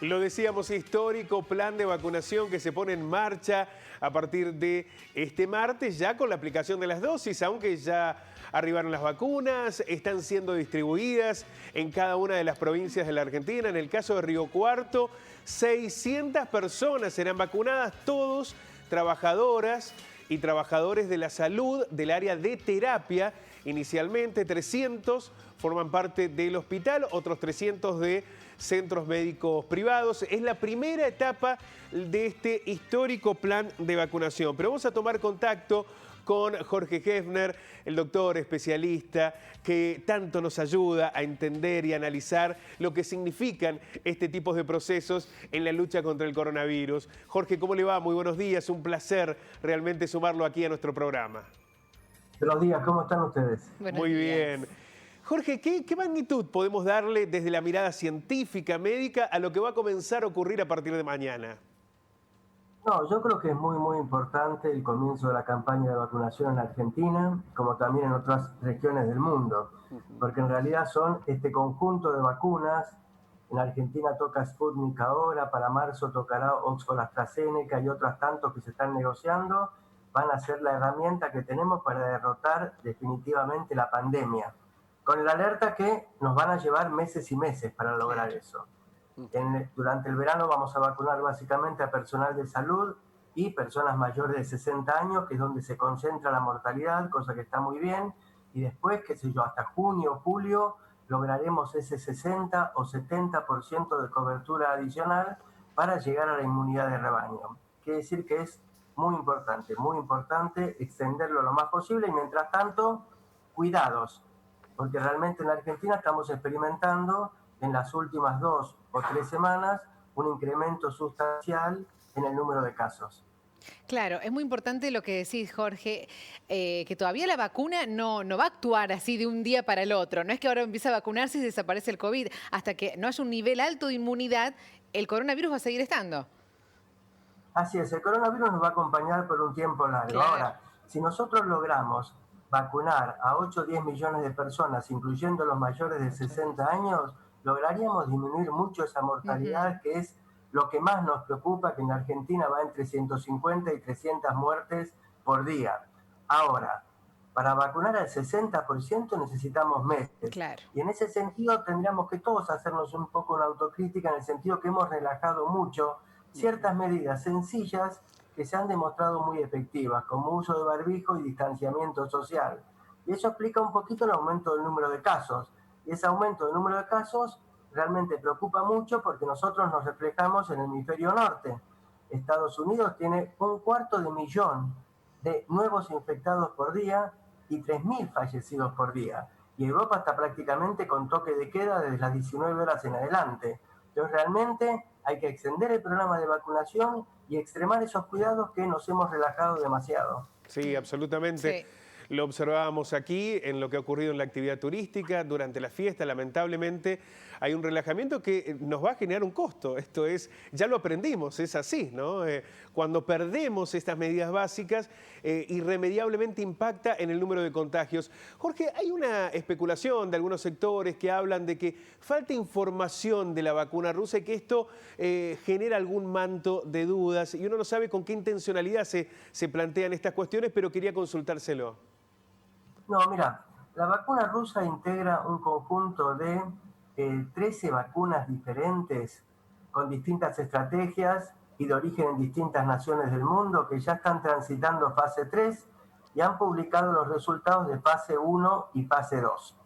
Lo decíamos, histórico plan de vacunación que se pone en marcha a partir de este martes, ya con la aplicación de las dosis, aunque ya arribaron las vacunas, están siendo distribuidas en cada una de las provincias de la Argentina. En el caso de Río Cuarto, 600 personas serán vacunadas, todos trabajadoras y trabajadores de la salud del área de terapia. Inicialmente 300 forman parte del hospital, otros 300 de centros médicos privados. Es la primera etapa de este histórico plan de vacunación. Pero vamos a tomar contacto con Jorge Hefner, el doctor especialista que tanto nos ayuda a entender y analizar lo que significan este tipo de procesos en la lucha contra el coronavirus. Jorge, ¿cómo le va? Muy buenos días, un placer realmente sumarlo aquí a nuestro programa. Buenos días, ¿cómo están ustedes? Muy bien. Jorge, ¿qué magnitud podemos darle desde la mirada científica, médica, a lo que va a comenzar a ocurrir a partir de mañana? No, yo creo que es muy importante el comienzo de la campaña de vacunación en Argentina, como también en otras regiones del mundo, porque en realidad son este conjunto de vacunas. En Argentina toca Sputnik ahora, para marzo tocará Oxford AstraZeneca y otras tantos que se están negociando, van a ser la herramienta que tenemos para derrotar definitivamente la pandemia, con la alerta que nos van a llevar meses y meses para lograr eso. Durante el verano vamos a vacunar básicamente a personal de salud y personas mayores de 60 años, que es donde se concentra la mortalidad, cosa que está muy bien, y después, qué sé yo, hasta junio o julio lograremos ese 60 o 70% de cobertura adicional para llegar a la inmunidad de rebaño. Quiere decir que es muy importante extenderlo lo más posible y mientras tanto, cuidados, porque realmente en Argentina estamos experimentando en las últimas 2 o 3 semanas un incremento sustancial en el número de casos. Claro, es muy importante lo que decís, Jorge, que todavía la vacuna no va a actuar así de un día para el otro. No es que ahora empieza a vacunarse y desaparece el COVID. Hasta que no haya un nivel alto de inmunidad, el coronavirus va a seguir estando. Así es, el coronavirus nos va a acompañar por un tiempo largo. Claro. Ahora, si nosotros logramos vacunar a 8 o 10 millones de personas, incluyendo los mayores de 60 años, lograríamos disminuir mucho esa mortalidad, que es lo que más nos preocupa, que en Argentina va entre 150 y 300 muertes por día. Ahora, para vacunar al 60% necesitamos meses. Claro. Y en ese sentido tendríamos que todos hacernos un poco una autocrítica, en el sentido que hemos relajado mucho ciertas medidas sencillas que se han demostrado muy efectivas, como uso de barbijo y distanciamiento social. Y eso explica un poquito el aumento del número de casos. Y ese aumento del número de casos realmente preocupa mucho porque nosotros nos reflejamos en el hemisferio norte. Estados Unidos tiene 250.000 de nuevos infectados por día y 3.000 fallecidos por día. Y Europa está prácticamente con toque de queda desde las 19 horas en adelante. Entonces realmente hay que extender el programa de vacunación y extremar esos cuidados que nos hemos relajado demasiado. Sí, absolutamente. Sí. Lo observábamos aquí en lo que ha ocurrido en la actividad turística durante la fiesta. Lamentablemente hay un relajamiento que nos va a generar un costo. Esto es, ya lo aprendimos, es así, ¿no? Cuando perdemos estas medidas básicas, irremediablemente impacta en el número de contagios. Jorge, hay una especulación de algunos sectores que hablan de que falta información de la vacuna rusa y que esto genera algún manto de dudas y uno no sabe con qué intencionalidad se plantean estas cuestiones, pero quería consultárselo. No, mira, la vacuna rusa integra un conjunto de 13 vacunas diferentes con distintas estrategias y de origen en distintas naciones del mundo que ya están transitando fase 3 y han publicado los resultados de fase 1 y fase 2.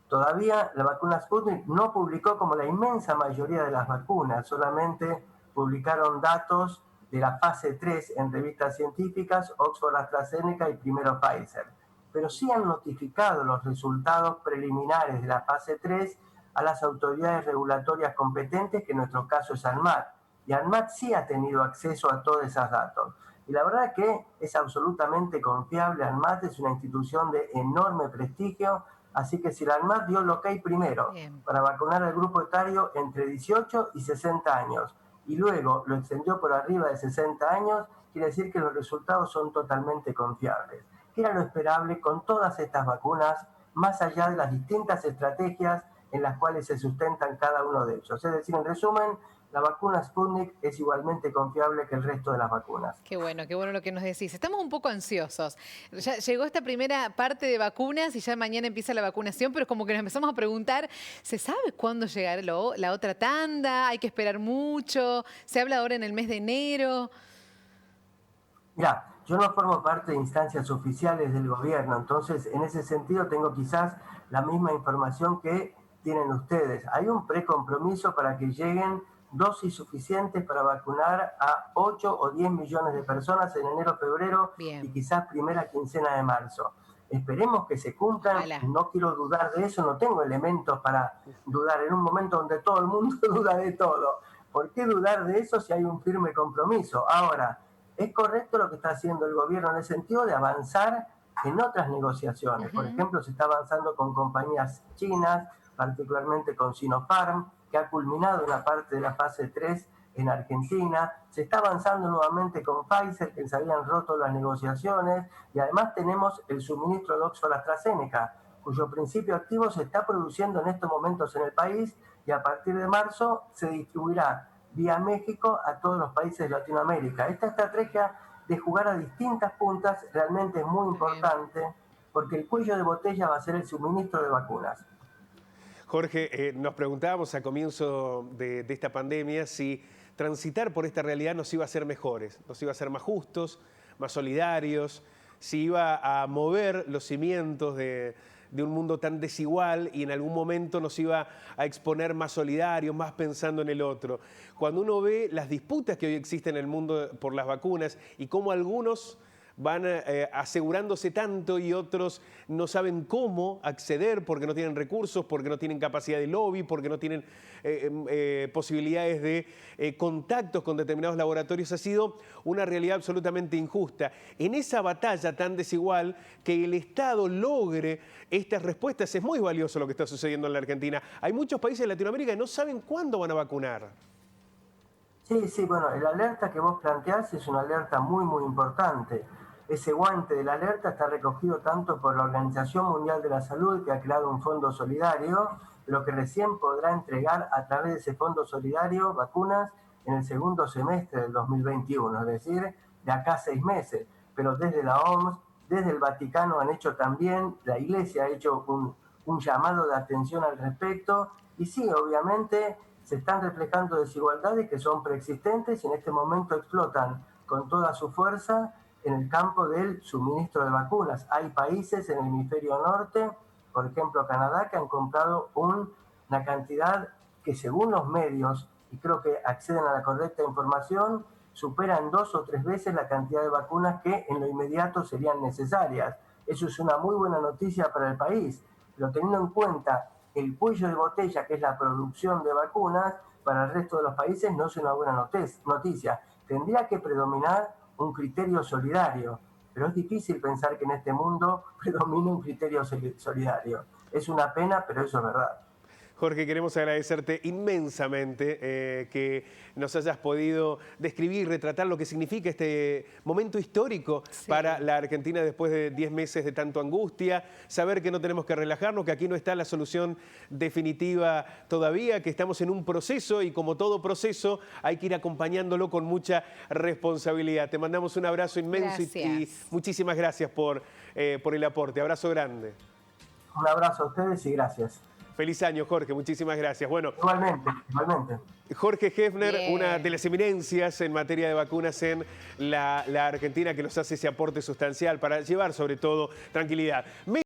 Todavía la vacuna Sputnik no publicó, como la inmensa mayoría de las vacunas, solamente publicaron datos de la fase 3 en revistas científicas, Oxford AstraZeneca y primero Pfizer. Pero sí han notificado los resultados preliminares de la fase 3 a las autoridades regulatorias competentes, que en nuestro caso es ANMAT. Y ANMAT sí ha tenido acceso a todos esos datos. Y la verdad que es absolutamente confiable. ANMAT es una institución de enorme prestigio, así que si la ANMAT dio el ok primero para vacunar al grupo etario entre 18 y 60 años, y luego lo extendió por arriba de 60 años, quiere decir que los resultados son totalmente confiables. Que era lo esperable con todas estas vacunas, más allá de las distintas estrategias en las cuales se sustentan cada uno de ellos. Es decir, en resumen, la vacuna Sputnik es igualmente confiable que el resto de las vacunas. Qué bueno lo que nos decís. Estamos un poco ansiosos. Ya llegó esta primera parte de vacunas y ya mañana empieza la vacunación, pero como que nos empezamos a preguntar, ¿se sabe cuándo llegará la otra tanda? ¿Hay que esperar mucho? ¿Se habla ahora en el mes de enero? Mira, yo no formo parte de instancias oficiales del gobierno, entonces en ese sentido tengo quizás la misma información que tienen ustedes. Hay un precompromiso para que lleguen dosis suficientes para vacunar a 8 o 10 millones de personas en enero, febrero y quizás primera quincena de marzo. Esperemos que se cumplan, no quiero dudar de eso, no tengo elementos para dudar en un momento donde todo el mundo duda de todo. ¿Por qué dudar de eso si hay un firme compromiso? Ahora, es correcto lo que está haciendo el gobierno en el sentido de avanzar en otras negociaciones. Por ejemplo, se está avanzando con compañías chinas, particularmente con Sinopharm, que ha culminado una parte de la fase 3 en Argentina. Se está avanzando nuevamente con Pfizer, que se habían roto las negociaciones, y además tenemos el suministro de Oxford AstraZeneca, cuyo principio activo se está produciendo en estos momentos en el país y a partir de marzo se distribuirá vía México a todos los países de Latinoamérica. Esta estrategia de jugar a distintas puntas realmente es muy importante porque el cuello de botella va a ser el suministro de vacunas. Jorge, nos preguntábamos a comienzo de esta pandemia si transitar por esta realidad nos iba a hacer mejores, nos iba a hacer más justos, más solidarios, si iba a mover los cimientos de un mundo tan desigual y en algún momento nos iba a exponer más solidarios, más pensando en el otro. Cuando uno ve las disputas que hoy existen en el mundo por las vacunas y cómo algunos van asegurándose tanto y otros no saben cómo acceder porque no tienen recursos, porque no tienen capacidad de lobby, porque no tienen posibilidades de contactos con determinados laboratorios, ha sido una realidad absolutamente injusta. En esa batalla tan desigual, que el Estado logre estas respuestas es muy valioso lo que está sucediendo en la Argentina. Hay muchos países de Latinoamérica que no saben cuándo van a vacunar. Sí, bueno, la alerta que vos planteás es una alerta muy, muy importante. Ese guante de la alerta está recogido tanto por la Organización Mundial de la Salud, que ha creado un fondo solidario, pero que recién podrá entregar a través de ese fondo solidario vacunas en el segundo semestre del 2021, es decir, de acá a 6 meses. Pero desde la OMS, desde el Vaticano han hecho también, la Iglesia ha hecho un llamado de atención al respecto, y sí, obviamente se están reflejando desigualdades que son preexistentes y en este momento explotan con toda su fuerza en el campo del suministro de vacunas. Hay países en el hemisferio norte, por ejemplo Canadá, que han comprado una cantidad que según los medios, y creo que acceden a la correcta información, superan 2 o 3 veces la cantidad de vacunas que en lo inmediato serían necesarias. Eso es una muy buena noticia para el país, pero teniendo en cuenta el cuello de botella, que es la producción de vacunas, para el resto de los países no es una buena noticia. Tendría que predominar un criterio solidario, pero es difícil pensar que en este mundo predomine un criterio solidario. Es una pena, pero eso es verdad. Jorge, queremos agradecerte inmensamente que nos hayas podido describir, retratar lo que significa este momento histórico para la Argentina después de 10 meses de tanto angustia, saber que no tenemos que relajarnos, que aquí no está la solución definitiva todavía, que estamos en un proceso y como todo proceso hay que ir acompañándolo con mucha responsabilidad. Te mandamos un abrazo inmenso y muchísimas gracias por el aporte. Abrazo grande. Un abrazo a ustedes y gracias. Feliz año, Jorge. Muchísimas gracias. Bueno, igualmente. Jorge Hefner, una de las eminencias en materia de vacunas en la Argentina, que nos hace ese aporte sustancial para llevar sobre todo tranquilidad.